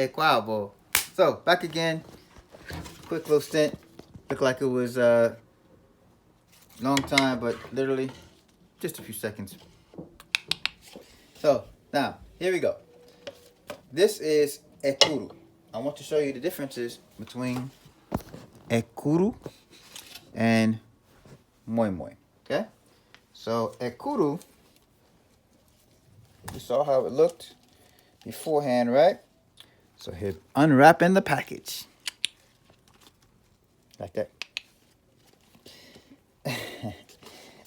Equavo. So, back again. Quick little stint. Looked like it was a long time, but literally just a few seconds. So, now, here we go. This is ekuru. I want to show you the differences between ekuru and moi moi. Okay? So, ekuru, you saw how it looked beforehand, right? So, here, unwrapping the package. Like that.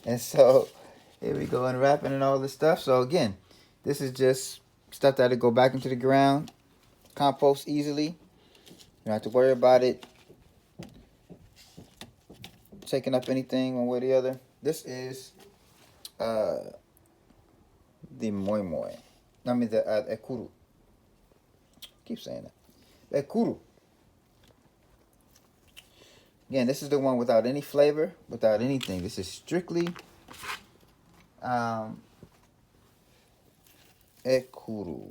And so, here we go, unwrapping and all this stuff. So, again, this is just stuff that'll go back into the ground, compost easily. You don't have to worry about it taking up anything one way or the other. This is the moi moi. I mean the ekuru. Keep saying that. Ekuru. Again, this is the one without any flavor, without anything. This is strictly ekuru.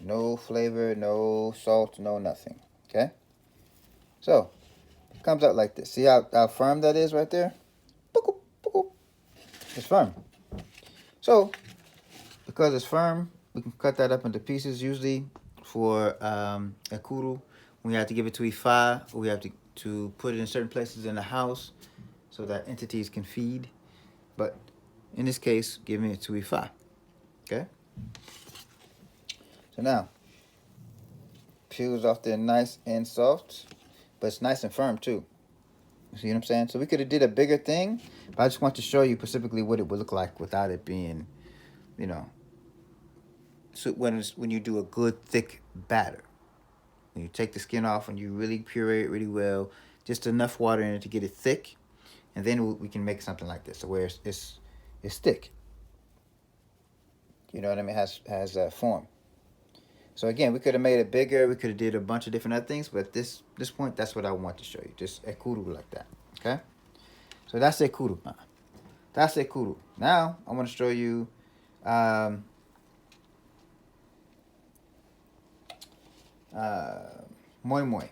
No flavor, no salt, no nothing. Okay? So, it comes out like this. See how firm that is right there? It's firm. So, because it's firm, we can cut that up into pieces. Usually for ekuru, we have to give it to Ifa, or we have to put it in certain places in the house so that entities can feed. But in this case, giving it to Ifa. Okay? So now, peels off there nice and soft, but it's nice and firm too. You see what I'm saying? So we could have did a bigger thing, but I just want to show you specifically what it would look like without it being, you know, so when you do a good thick batter. When you take the skin off and you really puree it really well, just enough water in it to get it thick, and then we can make something like this, so where it's thick. You know what I mean? Has form. So again, we could have made it bigger. We could have did a bunch of different other things, but at this point, that's what I want to show you. Just ekuru like that. Okay? So that's ekuru. That's ekuru. Now I want to show you moi moi,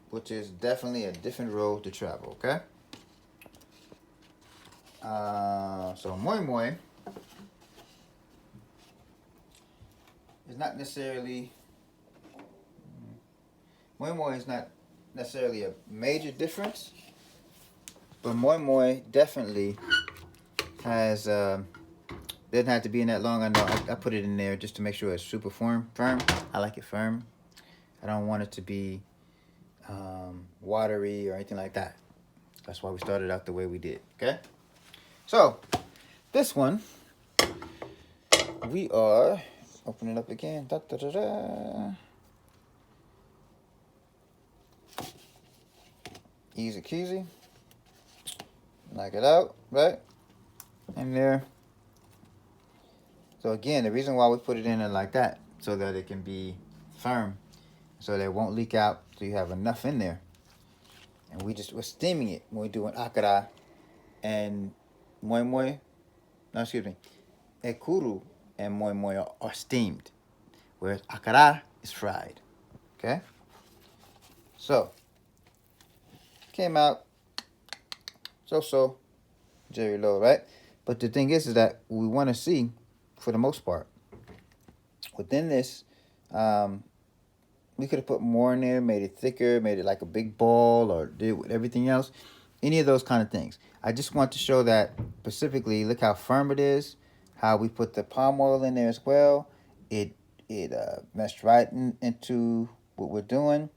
which is definitely a different road to travel. Okay? So moi moi is not necessarily a major difference, but moi moi definitely has doesn't have to be in that long. I know I put it in there just to make sure it's super firm. I like it firm. I don't want it to be watery or anything like that. That's why we started out the way we did. Okay, so this one we are opening it up again. Da, da, da, da. Easy keasy. Knock it out, right? In there. So again, the reason why we put it in there like that, so that it can be firm, so that it won't leak out, so you have enough in there. And we're steaming it when we do an akara and moi moi. No, excuse me. Ekuru and moi moi are steamed, whereas akara is fried. Okay? So, came out so Jerry low, right? But the thing is that we want to see, for the most part, within this, we could have put more in there, made it thicker, made it like a big ball, or did with everything else. Any of those kind of things. I just want to show that specifically. Look how firm it is. How we put the palm oil in there as well. It meshed right into what we're doing.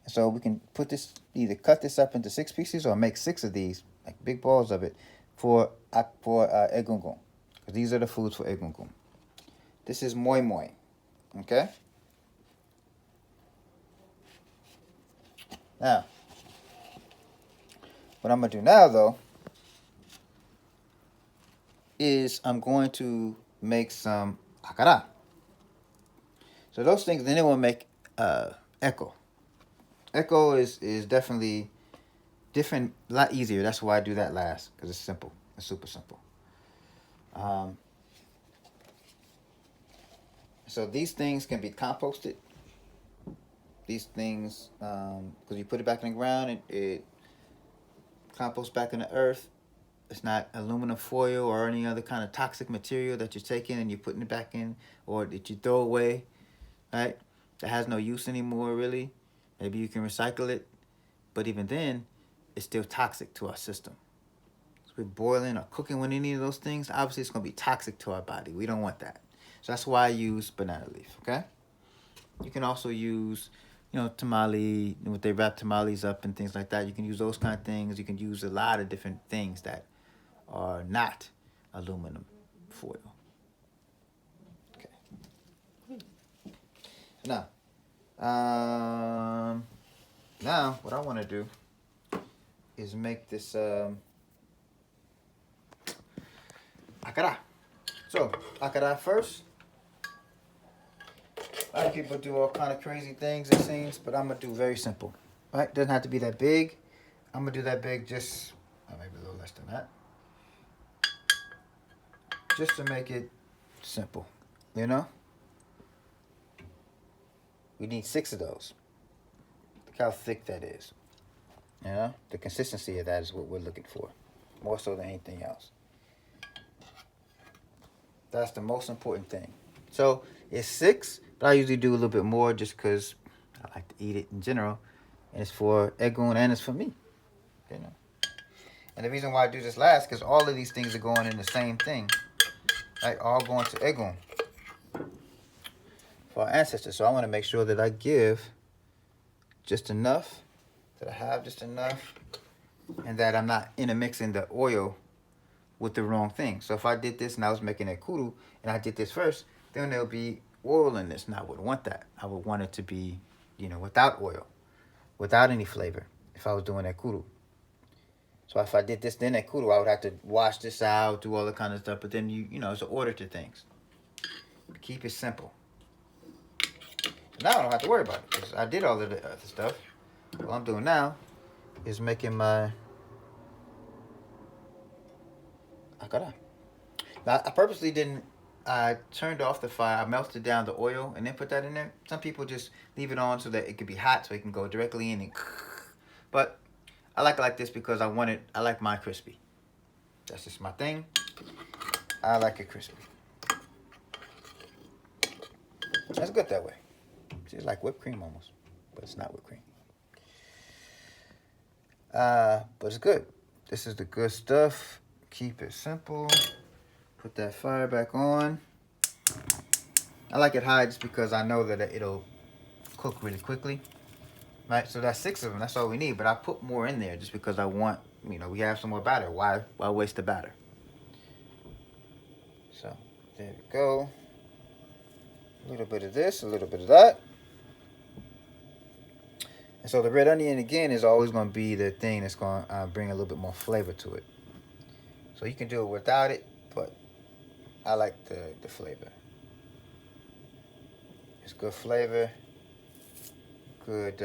So we can put this, either cut this up into 6 pieces or make 6 of these, like big balls of it, for egungun. Because these are the foods for egungun. This is moi moi. Okay? Now, what I'm going to do now, though, is I'm going to make some akara. So those things, then it will make echo. Echo is definitely different, a lot easier. That's why I do that last, because it's simple. It's super simple. So these things can be composted. These things, because you put it back in the ground, it composts back in the earth. It's not aluminum foil or any other kind of toxic material that you're taking and you're putting it back in, or that you throw away, right? That has no use anymore, really. Maybe you can recycle it, but even then, it's still toxic to our system. So we're boiling or cooking with any of those things, obviously it's going to be toxic to our body. We don't want that. So that's why I use banana leaf, okay? You can also use, tamale, what they wrap tamales up and things like that. You can use those kind of things. You can use a lot of different things that are not aluminum foil. Okay. Now what I want to do is make this akara. So akara first. A lot of people do all kind of crazy things, it seems, but I'm gonna do very simple. Right? Doesn't have to be that big. I'm gonna do that big, just maybe a little less than that, just to make it simple. We need 6 of those. Look how thick that is. The consistency of that is what we're looking for, more so than anything else. That's the most important thing. So it's 6, but I usually do a little bit more just because I like to eat it in general. And it's for egun and it's for me. And the reason why I do this last, because all of these things are going in the same thing. Right? All going to egun for our ancestors. So I want to make sure that I give just enough, that I have just enough, and that I'm not intermixing the oil with the wrong thing. So if I did this and I was making a kuru and I did this first, then there'll be oil in this, and I wouldn't want that. I would want it to be, without oil, without any flavor, if I was doing a kuru. So if I did this, then a kuru, I would have to wash this out, do all the kind of stuff, but then it's an order to things. Keep it simple. Now I don't have to worry about it, because I did all of the other stuff. What I'm doing now is making my akara. Now, I purposely didn't, I turned off the fire, I melted down the oil, and then put that in there. Some people just leave it on so that it could be hot, so it can go directly in and but I like it like this because I like mine crispy. That's just my thing. I like it crispy. That's good that way. It's like whipped cream almost, but it's not whipped cream. But it's good. This is the good stuff. Keep it simple. Put that fire back on. I like it high just because I know that it'll cook really quickly. Right, so that's 6 of them. That's all we need. But I put more in there just because I want, we have some more batter. Why waste the batter? So there we go. A little bit of this, a little bit of that. And so the red onion, again, is always going to be the thing that's going to bring a little bit more flavor to it. So you can do it without it, but I like the flavor. It's good flavor. Good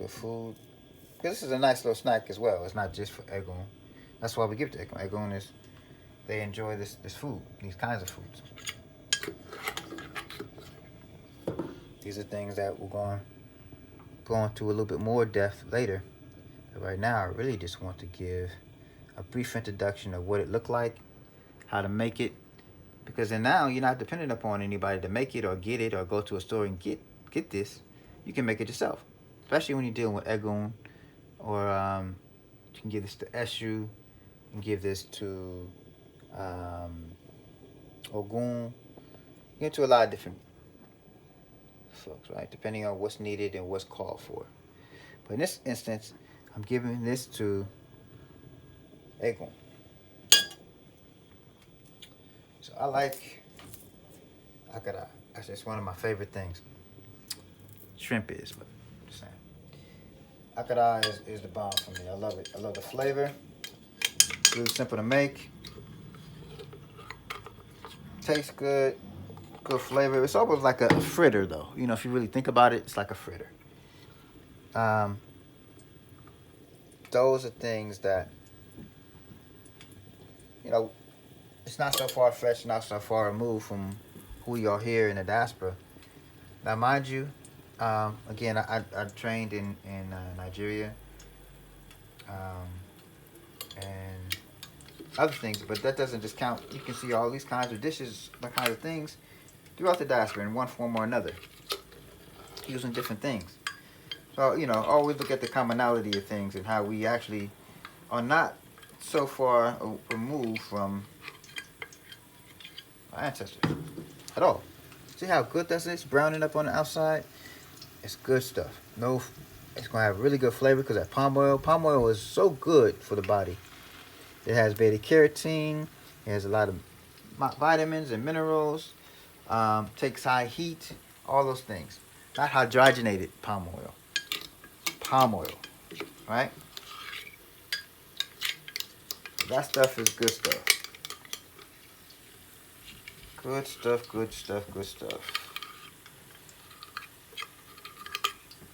food. Because this is a nice little snack as well. It's not just for egun. That's why we give it to egun. Egun is, they enjoy this food, these kinds of foods. These are things that we're going to go into a little bit more depth later. But right now, I really just want to give a brief introduction of what it looked like, how to make it. Because then now you're not dependent upon anybody to make it or get it or go to a store and get this. You can make it yourself, especially when you're dealing with egun, or you can give this to eshu, you can give this to ogun. You get to a lot of different folks, right? Depending on what's needed and what's called for. But in this instance, I'm giving this to egun. So I like akara. That's just one of my favorite things. Shrimp is, but I'm just saying. Akara is the bomb for me. I love it. I love the flavor. It's really simple to make. Tastes good. Good flavor. It's almost like a fritter, though. If you really think about it, it's like a fritter. Those are things that, it's not so far-fetched, not so far removed from who you're here in the diaspora. Now, mind you, again, I trained in Nigeria, and other things, but that doesn't just count. You can see all these kinds of dishes, all kinds of things throughout the diaspora in one form or another, using different things. So, always look at the commonality of things and how we actually are not so far removed from our ancestors at all. See how good that is? Browning up on the outside. It's good stuff. No, it's going to have really good flavor because that palm oil. Palm oil is so good for the body. It has beta carotene. It has a lot of vitamins and minerals. Takes high heat. All those things. Not hydrogenated palm oil. Palm oil. Right? That stuff is good stuff. Good stuff, good stuff, good stuff.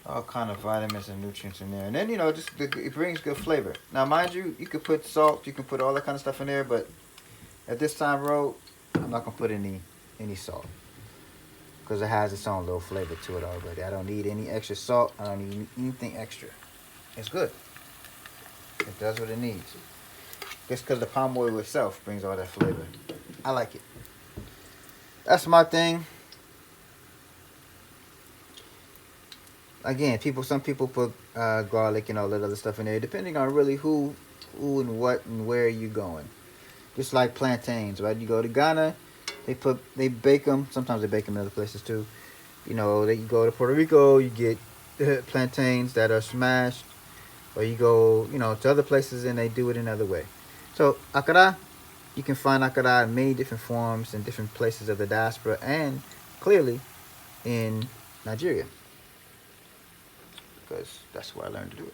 All kind of vitamins and nutrients in there. And then, it brings good flavor. Now, mind you, you could put salt, you can put all that kind of stuff in there, but at this time, road, I'm not going to put any salt. Because it has its own little flavor to it already. I don't need any extra salt. I don't need anything extra. It's good. It does what it needs. Just because the palm oil itself brings all that flavor. I like it. That's my thing. Again, some people put garlic and all that other stuff in there, depending on really who and what and where you going. Just like plantains, right? You go to Ghana, they bake them. Sometimes they bake them in other places too. You go to Puerto Rico, you get plantains that are smashed, or you go, to other places and they do it another way. So akara, you can find akara in many different forms in different places of the diaspora and clearly in Nigeria. Because that's where I learned to do it.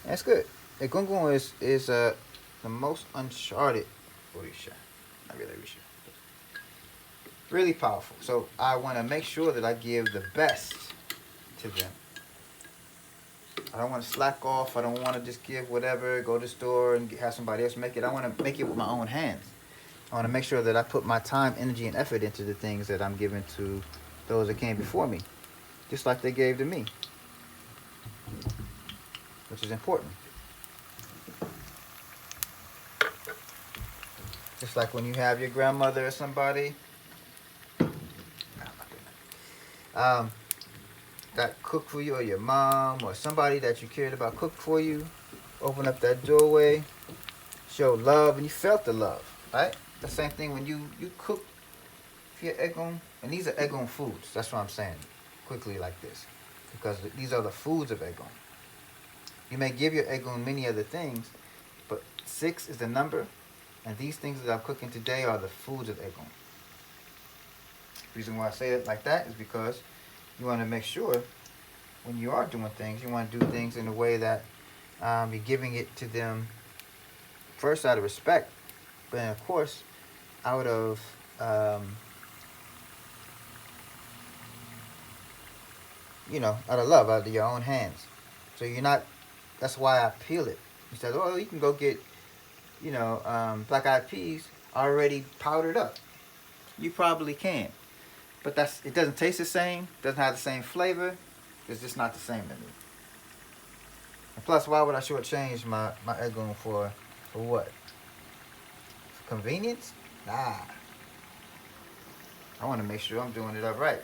That's good. Egungun is the most uncharted Orisha. Not really Orisha. Really powerful. So I want to make sure that I give the best to them. I don't want to slack off. I don't want to just give whatever, go to the store and have somebody else make it. I want to make it with my own hands. I want to make sure that I put my time, energy, and effort into the things that I'm giving to those that came before me. Just like they gave to me. Which is important. Just like when you have your grandmother or somebody that cooked for you, or your mom, or somebody that you cared about cooked for you, open up that doorway, show love, and you felt the love, right? The same thing when you cook for your egon, and these are egon foods. That's what I'm saying quickly like this, because these are the foods of egon. You may give your egon many other things, but 6 is the number, and these things that I'm cooking today are the foods of egon. The reason why I say it like that is because you want to make sure when you are doing things, you want to do things in a way that you're giving it to them first out of respect, but then of course out of out of love, out of your own hands. So you're not. That's why I peel it. You said, oh, you can go get black eyed peas already powdered up. You probably can. But it doesn't taste the same, doesn't have the same flavor. It's just not the same to me. And plus, why would I shortchange my egon for what? For convenience? Nah. I want to make sure I'm doing it up right.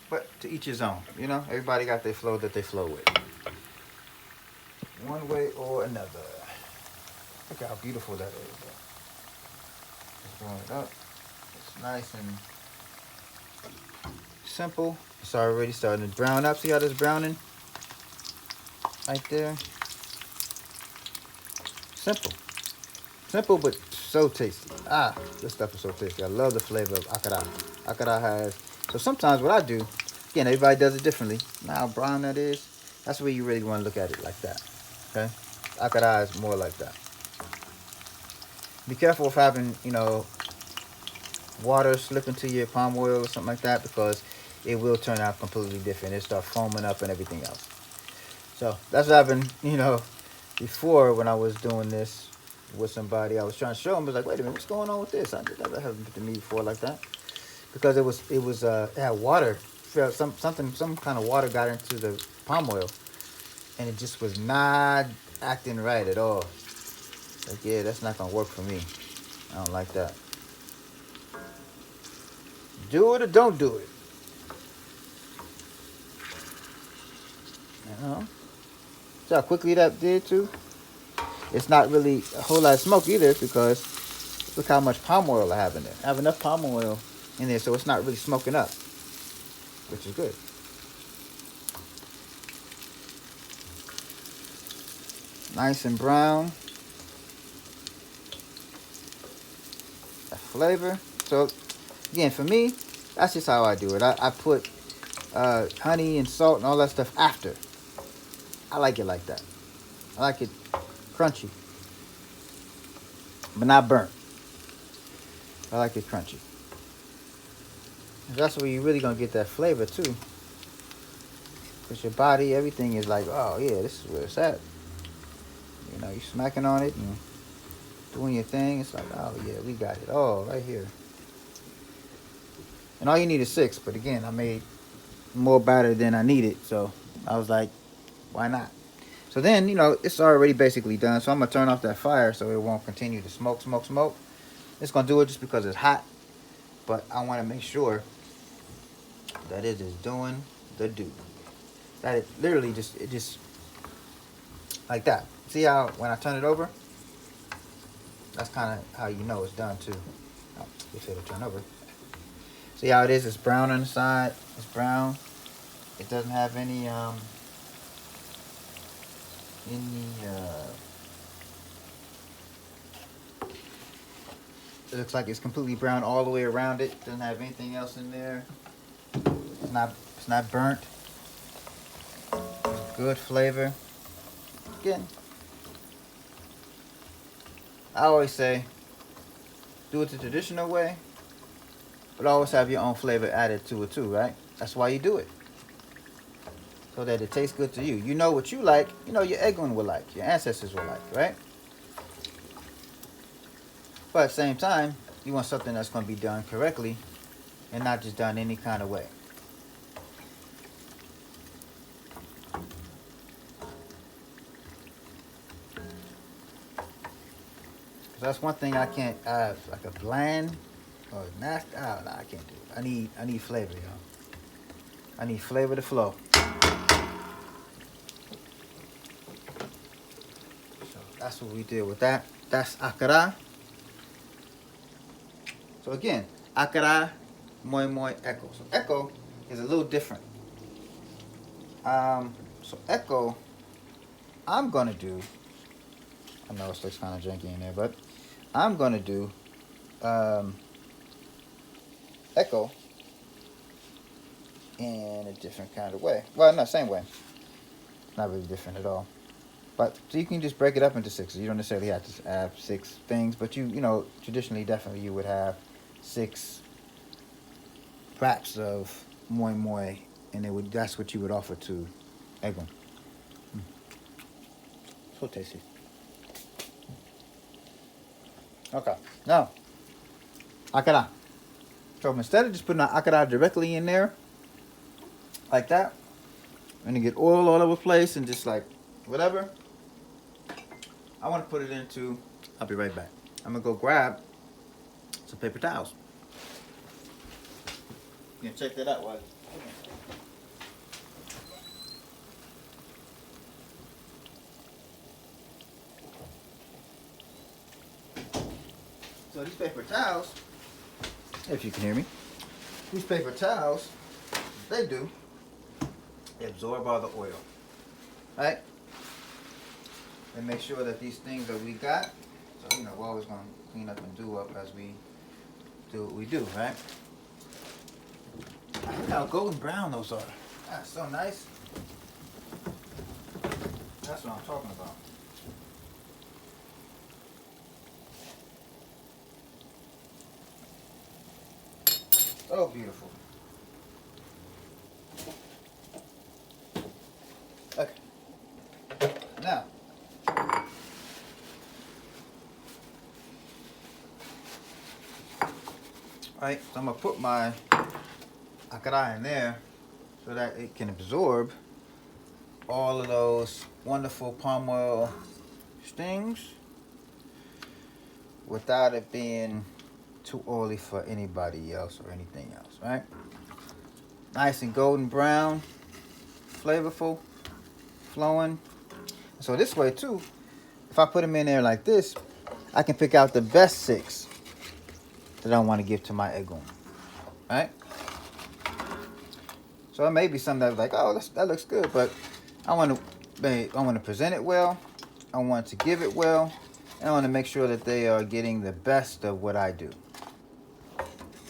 But to each his own, everybody got their flow that they flow with. One way or another. Look how beautiful that is. Just blowing it up. It's nice and simple. It's already starting to brown up. See how that's browning? Right there. Simple. Simple, but so tasty. This stuff is so tasty. I love the flavor of akara. Akara has... So sometimes what I do, again, everybody does it differently. Now how brown that is, that's where you really want to look at it like that. Okay? Akara is more like that. Be careful of having, water slip into your palm oil or something like that, because it will turn out completely different. It start foaming up and everything else. So that's what I've been, before when I was doing this with somebody, I was trying to show them. I was like, wait a minute, what's going on with this? That happened to me before like that, because it had water, some kind of water got into the palm oil, and it just was not acting right at all. Like, yeah, that's not gonna work for me. I don't like that. Do it or don't do it. You know? See how quickly that did too? It's not really a whole lot of smoke either, because look how much palm oil I have in there. I have enough palm oil in there so it's not really smoking up, which is good. Nice and brown. That flavor. So again, for me, that's just how I do it. I put honey and salt and all that stuff after. I like it like that. I like it crunchy, but not burnt. I like it crunchy. That's where you're really gonna get that flavor too. Because your body, everything is like, oh yeah, this is where it's at. You're smacking on it and doing your thing. It's like, oh yeah, we got it all right here. And all you need is 6. But again, I made more batter than I needed, so I was like, why not? So then, it's already basically done. So I'm gonna turn off that fire so it won't continue to smoke. It's gonna do it just because it's hot, but I want to make sure that it is doing the do. That it literally just like that. See how when I turn it over, that's kind of how you know it's done too. Oh, if it'll turn over. See how it is? It's brown on the side. It's brown. It doesn't have any it looks like it's completely brown all the way around it. Doesn't have anything else in there. It's not burnt. It's good flavor. Again, I always say, do it the traditional way, but always have your own flavor added to it too, right? That's why you do it. So that it tastes good to you. You know what you like, your Eglin will like, your ancestors will like, right? But at the same time, you want something that's going to be done correctly and not just done any kind of way. So that's one thing I can't have, like a bland or nasty. Oh, no, I can't do it. I need flavor, y'all. I need flavor to flow. So that's what we did with that. That's Akara. So again, Akara, Moi Moi, Echo. So Echo is a little different. So Echo, I'm gonna do. I know it looks kind of janky in there, but I'm gonna do Echo in a different kind of way. Well, not same way. Not really different at all. But so you can just break it up into 6. You don't necessarily have to have 6 things, but traditionally, definitely you would have 6 wraps of moi moi, and that's what you would offer to Egon. So tasty. Okay, now Akara. So instead of just putting the Akara directly in there, like that, and you get oil all over the place and just like whatever, I want to put it into. I'll be right back. I'm gonna go grab some paper towels. You can check that out while. So these paper towels, if you can hear me, these paper towels, they absorb all the oil, right? And make sure that these things that we got, so we're always gonna clean up and do up as we do what we do, right? Look how golden brown those are. That's so nice. That's what I'm talking about. So beautiful. Okay. Now, right, so I'm gonna put my Akara in there so that it can absorb all of those wonderful palm oil stings without it being too oily for anybody else or anything else, right? Nice and golden brown, flavorful, flowing. So this way too, if I put them in there like this, I can pick out the best 6 that I want to give to my egun, right? So it may be something that's like, oh, that looks good, but I want to present it well. I want to give it well, and I want to make sure that they are getting the best of what I do.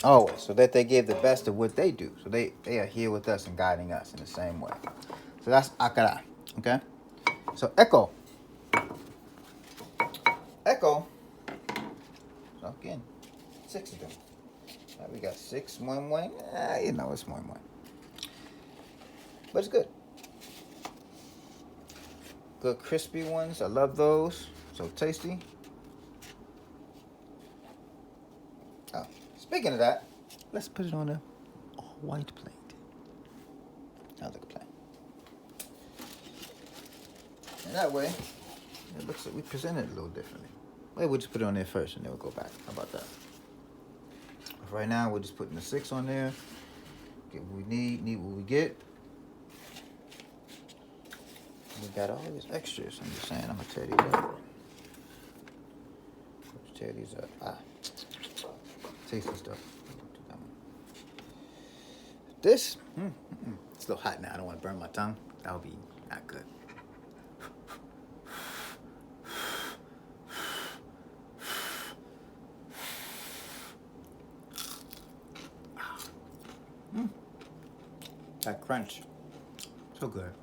Always, so that they give the best of what they do. So they are here with us and guiding us in the same way. So that's Akara, okay? So Echo. So again, 6 of them. Right, we got 6 moing. You know it's moing. But it's good. Good crispy ones. I love those. So tasty. Oh, speaking of that, let's put it on a white plate. Now look at plate. And that way, it looks like we present it a little differently. Maybe we'll just put it on there first and then we'll go back. How about that? Right now, we're just putting the 6 on there. Get what we need what we get. We got all these extras. I'm just saying, I'm gonna tear these up. Let's tear these up. Tasty stuff. This, it's a little hot now. I don't want to burn my tongue. That would be not good. That crunch, so good,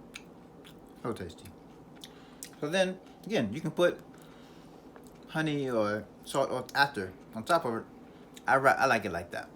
so tasty. So then, again, you can put honey or salt after on top of it. I like it like that.